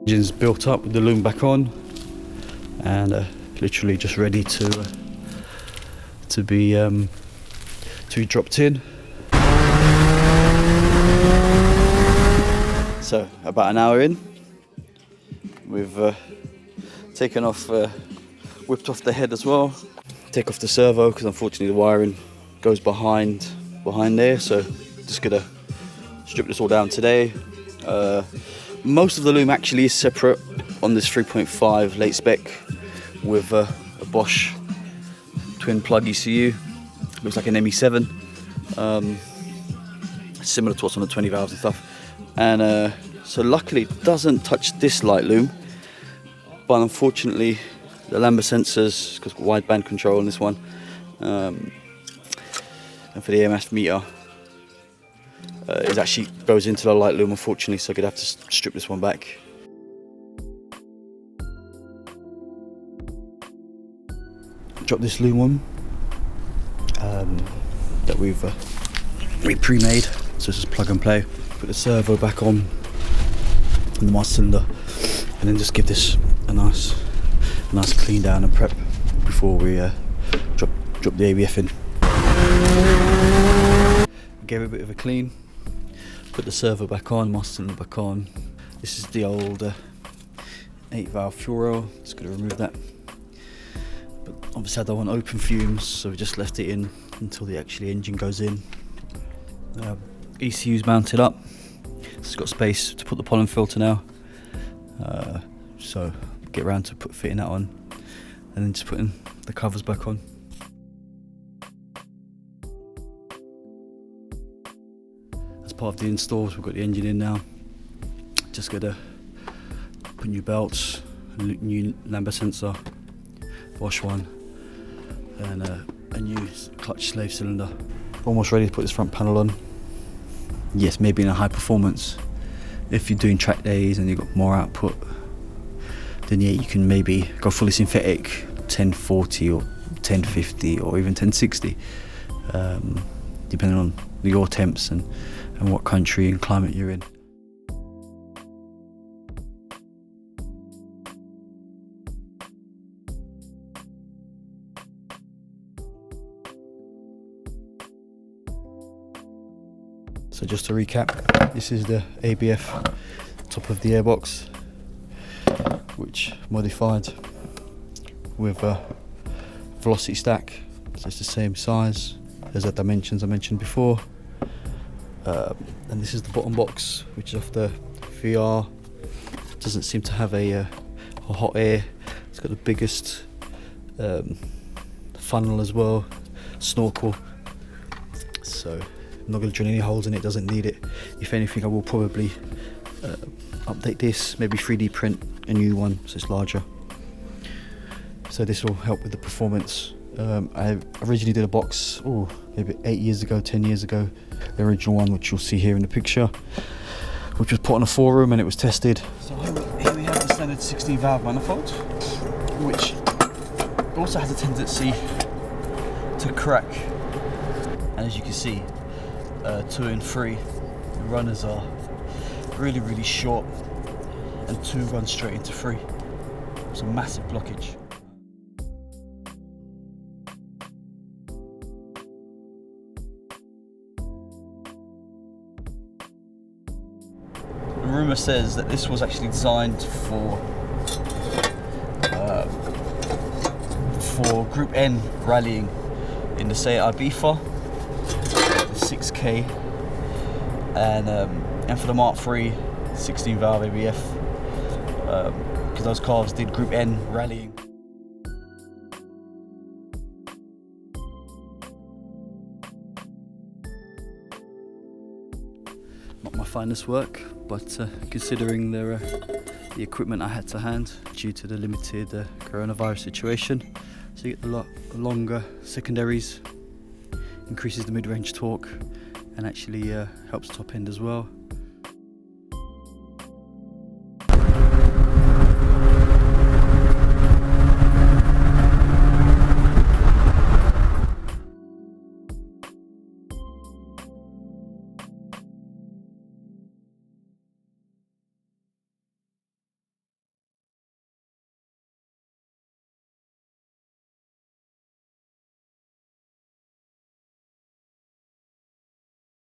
Engine's built up with the loom back on, and literally just ready to be dropped in. So about an hour in, we've taken off, whipped off the head as well. Take off the servo because unfortunately the wiring goes behind there. So just gonna strip this all down today. Most of the loom actually is separate on this 3.5 late spec with a Bosch twin plug ECU. Looks like an ME7, similar to what's on the 20 valves and stuff. And so luckily it doesn't touch this light loom, but unfortunately the lambda sensors, because wideband control on this one, and for the EMF meter, it actually goes into the light loom, unfortunately, so I'm gonna have to strip this one back. Drop this loom on that we pre-made, so this is plug and play. Put the servo back on the master cylinder, and then just give this a nice clean down and prep before we drop the ABF in. Gave it a bit of a clean. Put the servo back on, master cylinder back on. This is the old 8 valve fuel oil. Just going to remove that. But obviously I don't want open fumes, so we just left it in until the engine goes in. ECU's mounted up. It's got space to put the pollen filter now. So get around to fitting that on, and then just putting the covers back on. Part of the installs, we've got the engine in now. Just got to put new belts, new lambda sensor, Bosch one, and a new clutch slave cylinder. Almost ready to put this front panel on. Yes, maybe in a high performance. If you're doing track days and you've got more output, then yeah, you can maybe go fully synthetic, 1040 or 1050 or even 1060, depending on your temps and what country and climate you're in. So just to recap, this is the ABF top of the airbox, which modified with a velocity stack, so it's the same size as the dimensions I mentioned before. And this is the bottom box, which is off the VR. Doesn't seem to have a hot air. It's got the biggest funnel as well, snorkel. So I'm not going to drill any holes in it, doesn't need it. If anything, I will probably update this, maybe 3D print a new one so it's larger. So this will help with the performance. I originally did a box, maybe 8 years ago, 10 years ago. The original one, which you'll see here in the picture, which was put on a forum and it was tested. So here we have the standard 16 valve manifold, which also has a tendency to crack. And as you can see, 2 and 3, the runners are really, really short, and 2 run straight into 3. It's a massive blockage. The rumour says that this was actually designed for Group N rallying in the GTI Ibiza, the 6K, and for the Mark 3 16 valve ABF, because those cars did Group N rallying. Not my finest work, but considering the equipment I had to hand due to the limited coronavirus situation, so you get a lot longer secondaries, increases the mid-range torque, and actually helps top end as well.